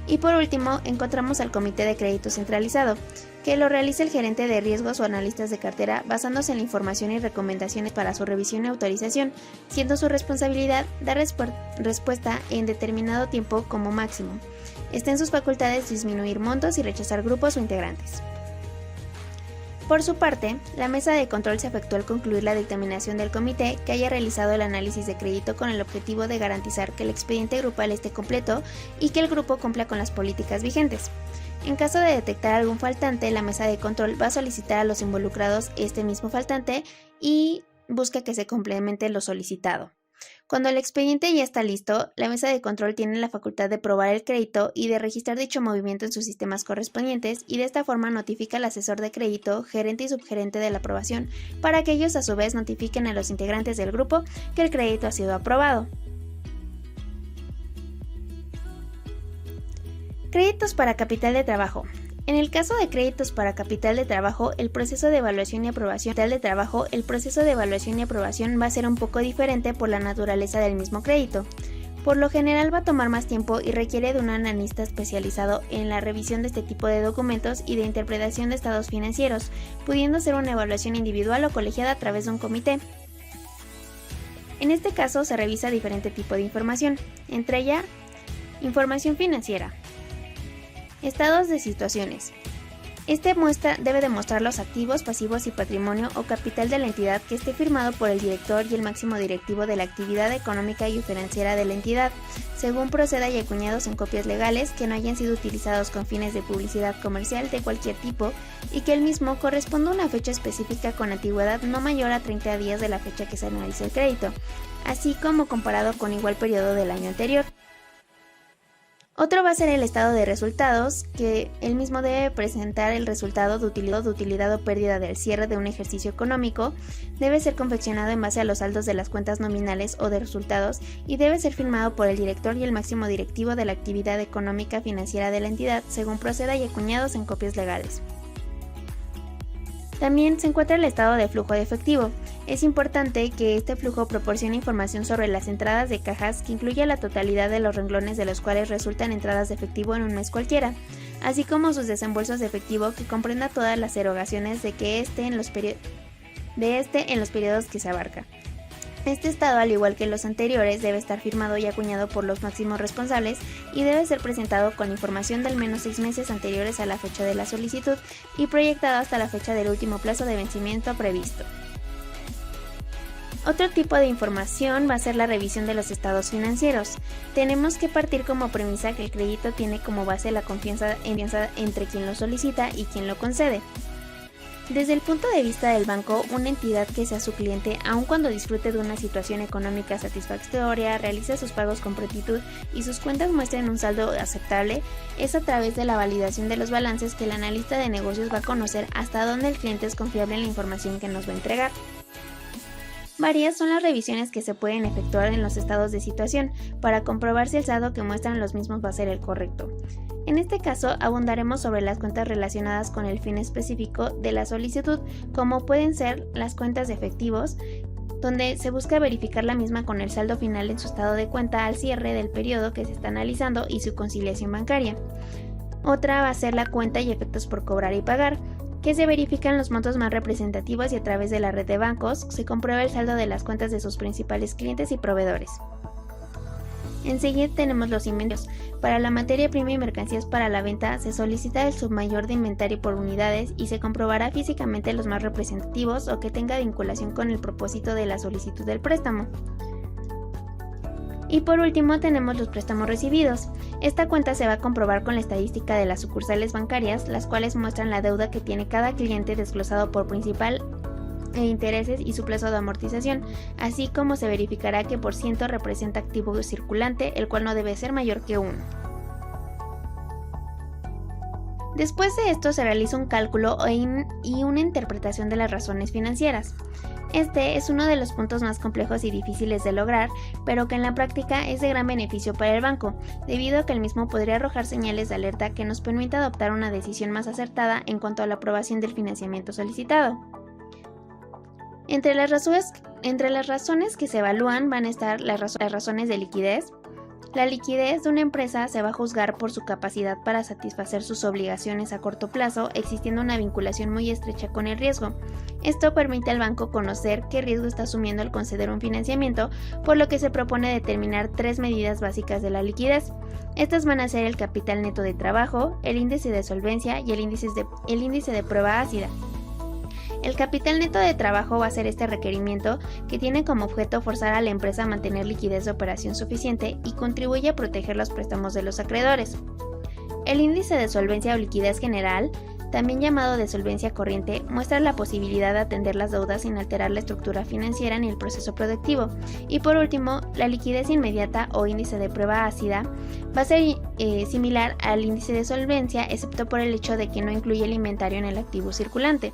Y por último, encontramos al comité de crédito centralizado, que lo realiza el gerente de riesgos o analistas de cartera basándose en la información y recomendaciones para su revisión y autorización, siendo su responsabilidad dar respuesta en determinado tiempo como máximo. Está en sus facultades disminuir montos y rechazar grupos o integrantes. Por su parte, la mesa de control se efectuó al concluir la dictaminación del comité que haya realizado el análisis de crédito con el objetivo de garantizar que el expediente grupal esté completo y que el grupo cumpla con las políticas vigentes. En caso de detectar algún faltante, la mesa de control va a solicitar a los involucrados este mismo faltante y busca que se complemente lo solicitado. Cuando el expediente ya está listo, la mesa de control tiene la facultad de probar el crédito y de registrar dicho movimiento en sus sistemas correspondientes y de esta forma notifica al asesor de crédito, gerente y subgerente de la aprobación para que ellos a su vez notifiquen a los integrantes del grupo que el crédito ha sido aprobado. Créditos para capital de trabajo. En el caso de créditos para capital de trabajo, el proceso de evaluación y aprobación va a ser un poco diferente por la naturaleza del mismo crédito. Por lo general va a tomar más tiempo y requiere de un analista especializado en la revisión de este tipo de documentos y de interpretación de estados financieros, pudiendo ser una evaluación individual o colegiada a través de un comité. En este caso se revisa diferente tipo de información, entre ella, información financiera. Estados de situaciones. Debe demostrar los activos, pasivos y patrimonio o capital de la entidad que esté firmado por el director y el máximo directivo de la actividad económica y financiera de la entidad, según proceda y acuñados en copias legales que no hayan sido utilizados con fines de publicidad comercial de cualquier tipo y que el mismo corresponda a una fecha específica con antigüedad no mayor a 30 días de la fecha que se analice el crédito, así como comparado con igual periodo del año anterior. Otro va a ser el estado de resultados, que el mismo debe presentar el resultado de utilidad o pérdida del cierre de un ejercicio económico, debe ser confeccionado en base a los saldos de las cuentas nominales o de resultados y debe ser firmado por el director y el máximo directivo de la actividad económica financiera de la entidad, según proceda y acuñados en copias legales. También se encuentra el estado de flujo de efectivo. Es importante que este flujo proporcione información sobre las entradas de cajas que incluya la totalidad de los renglones de los cuales resultan entradas de efectivo en un mes cualquiera, así como sus desembolsos de efectivo que comprenda todas las erogaciones de este en los periodos que se abarca. Este estado, al igual que los anteriores, debe estar firmado y acuñado por los máximos responsables y debe ser presentado con información de al menos 6 meses anteriores a la fecha de la solicitud y proyectado hasta la fecha del último plazo de vencimiento previsto. Otro tipo de información va a ser la revisión de los estados financieros. Tenemos que partir como premisa que el crédito tiene como base la confianza entre quien lo solicita y quien lo concede. Desde el punto de vista del banco, una entidad que sea su cliente, aun cuando disfrute de una situación económica satisfactoria, realice sus pagos con prontitud y sus cuentas muestren un saldo aceptable, es a través de la validación de los balances que el analista de negocios va a conocer hasta dónde el cliente es confiable en la información que nos va a entregar. Varias son las revisiones que se pueden efectuar en los estados de situación para comprobar si el saldo que muestran los mismos va a ser el correcto. En este caso, abundaremos sobre las cuentas relacionadas con el fin específico de la solicitud, como pueden ser las cuentas de efectivos, donde se busca verificar la misma con el saldo final en su estado de cuenta al cierre del periodo que se está analizando y su conciliación bancaria. Otra va a ser la cuenta y efectos por cobrar y pagar, que se verifican los montos más representativos y a través de la red de bancos se comprueba el saldo de las cuentas de sus principales clientes y proveedores. Enseguida tenemos los inventarios. Para la materia prima y mercancías para la venta se solicita el submayor de inventario por unidades y se comprobará físicamente los más representativos o que tenga vinculación con el propósito de la solicitud del préstamo. Y por último tenemos los préstamos recibidos. Esta cuenta se va a comprobar con la estadística de las sucursales bancarias, las cuales muestran la deuda que tiene cada cliente desglosado por principal e intereses y su plazo de amortización, así como se verificará qué por ciento representa activo circulante, el cual no debe ser mayor que 1. Después de esto se realiza un cálculo y una interpretación de las razones financieras. Este es uno de los puntos más complejos y difíciles de lograr, pero que en la práctica es de gran beneficio para el banco, debido a que el mismo podría arrojar señales de alerta que nos permita adoptar una decisión más acertada en cuanto a la aprobación del financiamiento solicitado. Entre las razones que se evalúan van a estar las razones de liquidez. La liquidez de una empresa se va a juzgar por su capacidad para satisfacer sus obligaciones a corto plazo, existiendo una vinculación muy estrecha con el riesgo. Esto permite al banco conocer qué riesgo está asumiendo al conceder un financiamiento, por lo que se propone determinar 3 medidas básicas de la liquidez. Estas van a ser el capital neto de trabajo, el índice de solvencia y el índice de prueba ácida. El capital neto de trabajo va a ser este requerimiento que tiene como objeto forzar a la empresa a mantener liquidez de operación suficiente y contribuye a proteger los préstamos de los acreedores. El índice de solvencia o liquidez general, también llamado de solvencia corriente, muestra la posibilidad de atender las deudas sin alterar la estructura financiera ni el proceso productivo. Y por último, la liquidez inmediata o índice de prueba ácida va a ser similar al índice de solvencia, excepto por el hecho de que no incluye el inventario en el activo circulante.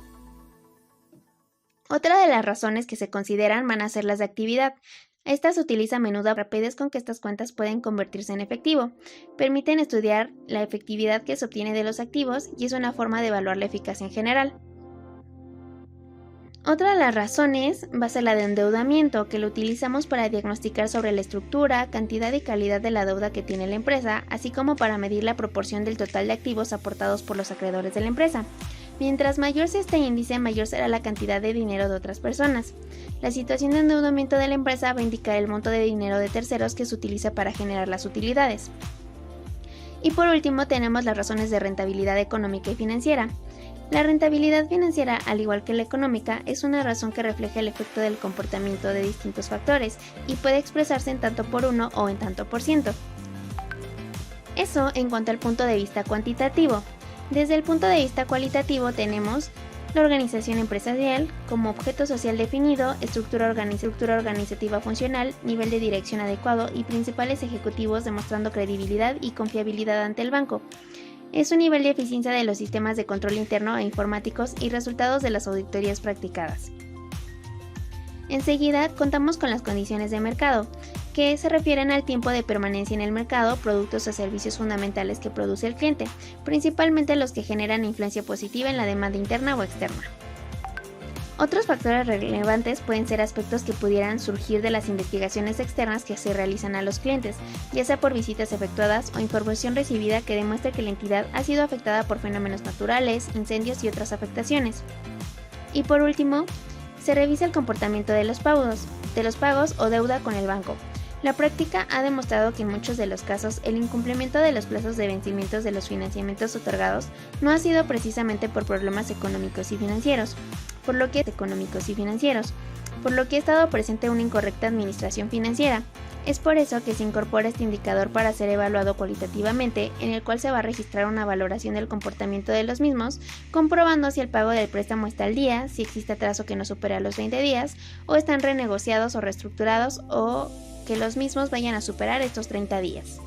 Otra de las razones que se consideran van a ser las de actividad. Esta se utiliza a menudo a rapidez con que estas cuentas pueden convertirse en efectivo. Permiten estudiar la efectividad que se obtiene de los activos y es una forma de evaluar la eficacia en general. Otra de las razones va a ser la de endeudamiento, que lo utilizamos para diagnosticar sobre la estructura, cantidad y calidad de la deuda que tiene la empresa, así como para medir la proporción del total de activos aportados por los acreedores de la empresa. Mientras mayor sea este índice, mayor será la cantidad de dinero de otras personas. La situación de endeudamiento de la empresa va a indicar el monto de dinero de terceros que se utiliza para generar las utilidades. Y por último tenemos las razones de rentabilidad económica y financiera. La rentabilidad financiera, al igual que la económica, es una razón que refleja el efecto del comportamiento de distintos factores y puede expresarse en tanto por uno o en tanto por ciento. Eso en cuanto al punto de vista cuantitativo. Desde el punto de vista cualitativo tenemos la organización empresarial como objeto social definido, estructura organizativa funcional, nivel de dirección adecuado y principales ejecutivos demostrando credibilidad y confiabilidad ante el banco. Es un nivel de eficiencia de los sistemas de control interno e informáticos y resultados de las auditorías practicadas. Enseguida contamos con las condiciones de mercado, que se refieren al tiempo de permanencia en el mercado, productos o servicios fundamentales que produce el cliente, principalmente los que generan influencia positiva en la demanda interna o externa. Otros factores relevantes pueden ser aspectos que pudieran surgir de las investigaciones externas que se realizan a los clientes, ya sea por visitas efectuadas o información recibida que demuestre que la entidad ha sido afectada por fenómenos naturales, incendios y otras afectaciones. Y por último, se revisa el comportamiento de los pagos o deuda con el banco. La práctica ha demostrado que en muchos de los casos el incumplimiento de los plazos de vencimientos de los financiamientos otorgados no ha sido precisamente por problemas económicos y financieros, por lo que ha estado presente una incorrecta administración financiera. Es por eso que se incorpora este indicador para ser evaluado cualitativamente, en el cual se va a registrar una valoración del comportamiento de los mismos, comprobando si el pago del préstamo está al día, si existe atraso que no supera los 20 días, o están renegociados o reestructurados, o que los mismos vayan a superar estos 30 días.